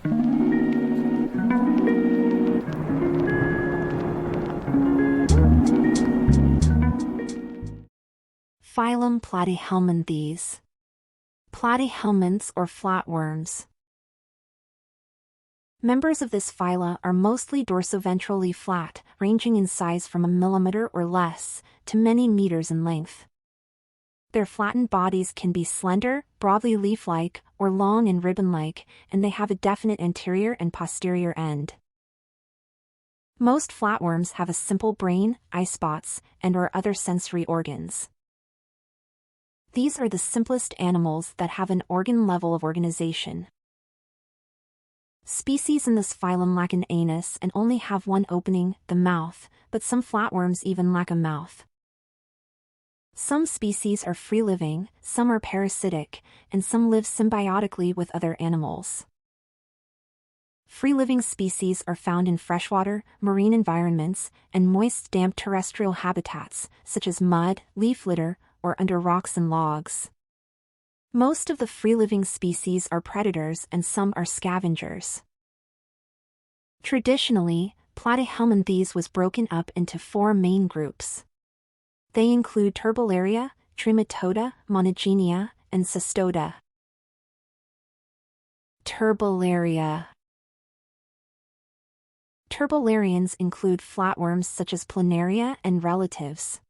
Phylum Platyhelminthes. Platyhelminths or flatworms. Members of this phyla are mostly dorsoventrally flat, ranging in size from a millimeter or less to many meters in length. Their flattened bodies can be slender, broadly leaf-like, or long and ribbon-like, and they have a definite anterior and posterior end. Most flatworms have a simple brain, eyespots, and/or other sensory organs. These are the simplest animals that have an organ level of organization. Species in this phylum lack an anus and only have one opening, the mouth, but some flatworms even lack a mouth. Some species are free-living, some are parasitic, and some live symbiotically with other animals. Free-living species are found in freshwater, marine environments, and moist damp terrestrial habitats, such as mud, leaf litter, or under rocks and logs. Most of the free-living species are predators and some are scavengers. Traditionally, Platyhelminthes was broken up into 4 main groups. They include Turbellaria, Trematoda, Monogenea, and Cestoda. Turbellaria. Turbellarians include flatworms such as planaria and relatives.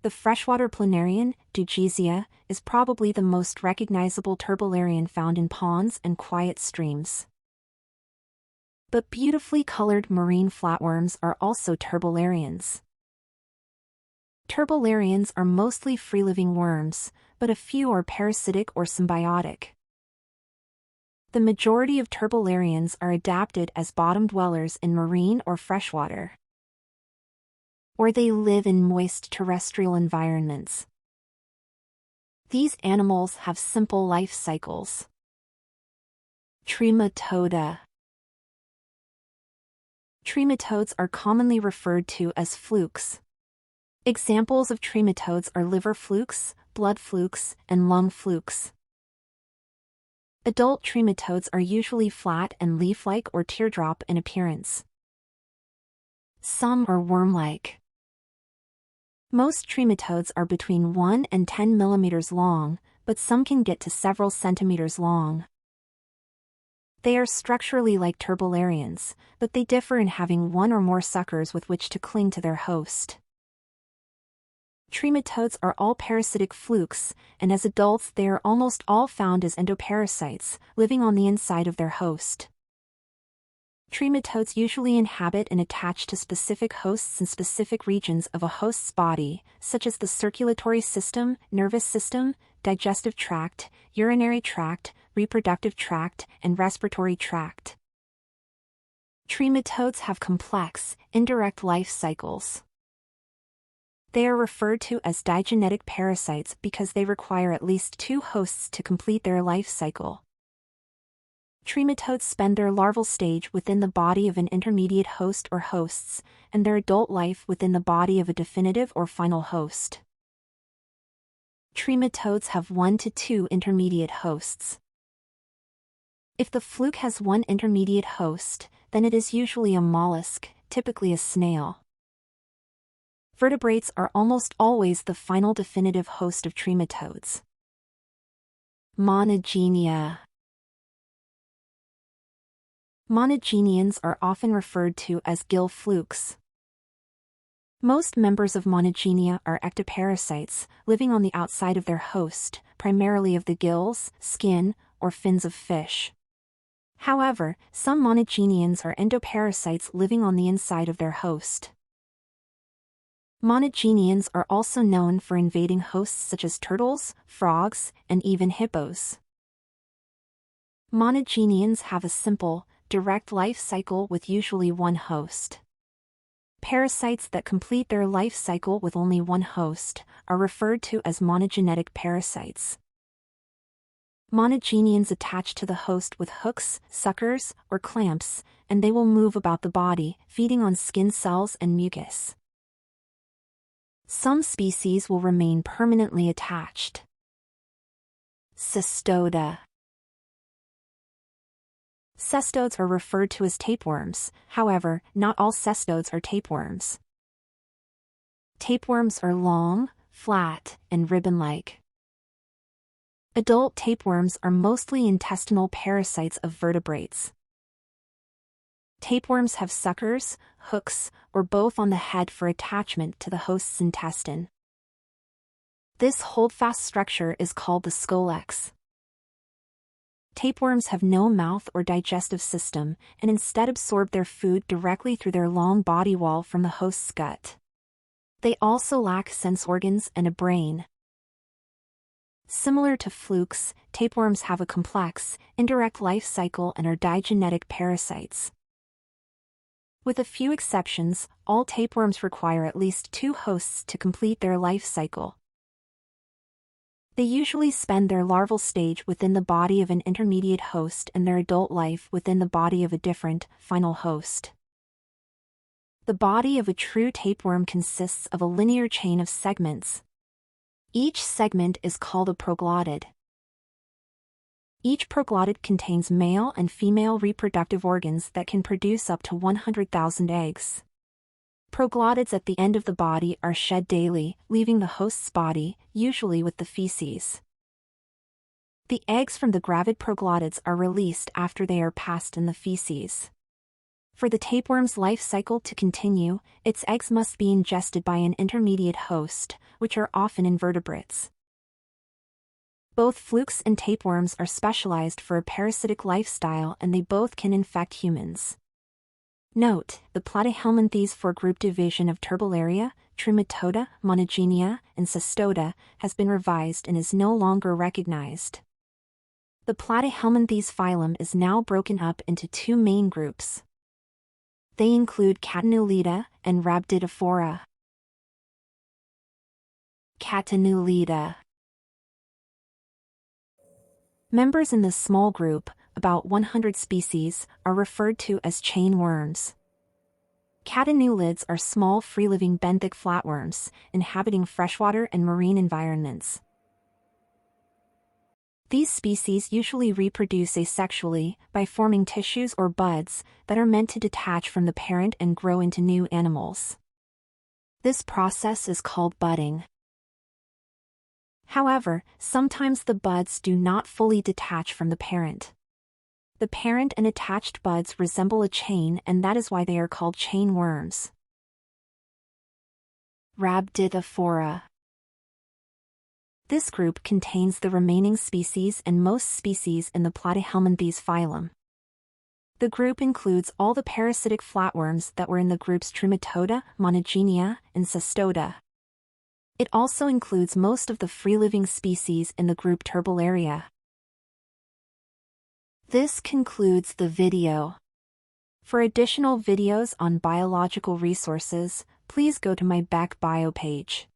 The freshwater planarian, Dugesia, is probably the most recognizable turbellarian found in ponds and quiet streams. But beautifully colored marine flatworms are also turbellarians. Turbellarians are mostly free-living worms, but a few are parasitic or symbiotic. The majority of turbellarians are adapted as bottom dwellers in marine or freshwater, or they live in moist terrestrial environments. These animals have simple life cycles. Trematoda. Trematodes are commonly referred to as flukes. Examples of trematodes are liver flukes, blood flukes, and lung flukes. Adult trematodes are usually flat and leaf-like or teardrop in appearance. Some are worm-like. Most trematodes are between 1 and 10 millimeters long, but some can get to several centimeters long. They are structurally like turbellarians, but they differ in having one or more suckers with which to cling to their host. Trematodes are all parasitic flukes, and as adults they are almost all found as endoparasites, living on the inside of their host. Trematodes usually inhabit and attach to specific hosts in specific regions of a host's body, such as the circulatory system, nervous system, digestive tract, urinary tract, reproductive tract, and respiratory tract. Trematodes have complex, indirect life cycles. They are referred to as digenetic parasites because they require at least 2 hosts to complete their life cycle. Trematodes spend their larval stage within the body of an intermediate host or hosts, and their adult life within the body of a definitive or final host. Trematodes have 1 to 2 intermediate hosts. If the fluke has 1 intermediate host, then it is usually a mollusk, typically a snail. Vertebrates are almost always the final definitive host of trematodes. Monogenea. Monogeneans are often referred to as gill flukes. Most members of Monogenea are ectoparasites, living on the outside of their host, primarily of the gills, skin, or fins of fish. However, some monogeneans are endoparasites living on the inside of their host. Monogeneans are also known for invading hosts such as turtles, frogs, and even hippos. Monogeneans have a simple, direct life cycle with usually 1 host. Parasites that complete their life cycle with only 1 host are referred to as monogenetic parasites. Monogeneans attach to the host with hooks, suckers, or clamps, and they will move about the body, feeding on skin cells and mucus. Some species will remain permanently attached. Cestoda. Cestodes are referred to as tapeworms, however, not all cestodes are tapeworms. Tapeworms are long, flat, and ribbon-like. Adult tapeworms are mostly intestinal parasites of vertebrates. Tapeworms have suckers, hooks, or both on the head for attachment to the host's intestine. This holdfast structure is called the scolex. Tapeworms have no mouth or digestive system and instead absorb their food directly through their long body wall from the host's gut. They also lack sense organs and a brain. Similar to flukes, tapeworms have a complex, indirect life cycle and are digenetic parasites. With a few exceptions, all tapeworms require at least 2 hosts to complete their life cycle. They usually spend their larval stage within the body of an intermediate host and their adult life within the body of a different, final host. The body of a true tapeworm consists of a linear chain of segments. Each segment is called a proglottid. Each proglottid contains male and female reproductive organs that can produce up to 100,000 eggs. Proglottids at the end of the body are shed daily, leaving the host's body, usually with the feces. The eggs from the gravid proglottids are released after they are passed in the feces. For the tapeworm's life cycle to continue, its eggs must be ingested by an intermediate host, which are often invertebrates. Both flukes and tapeworms are specialized for a parasitic lifestyle and they both can infect humans. Note, the Platyhelminthes group division of Turbellaria, Trematoda, Monogenea, and Cestoda has been revised and is no longer recognized. The Platyhelminthes phylum is now broken up into 2 main groups. They include Catenulida and Rhabditophora. Catenulida. Members in this small group, about 100 species, are referred to as chain worms. Catenulids are small free-living benthic flatworms, inhabiting freshwater and marine environments. These species usually reproduce asexually by forming tissues or buds that are meant to detach from the parent and grow into new animals. This process is called budding. However, sometimes the buds do not fully detach from the parent. The parent and attached buds resemble a chain and that is why they are called chain worms. Rhabditophora. This group contains the remaining species and most species in the Platyhelminthes phylum. The group includes all the parasitic flatworms that were in the groups Trematoda, Monogenea, and Cestoda. It also includes most of the free-living species in the group Turbellaria. This concludes the video. For additional videos on biological resources, please go to my Beck Bio page.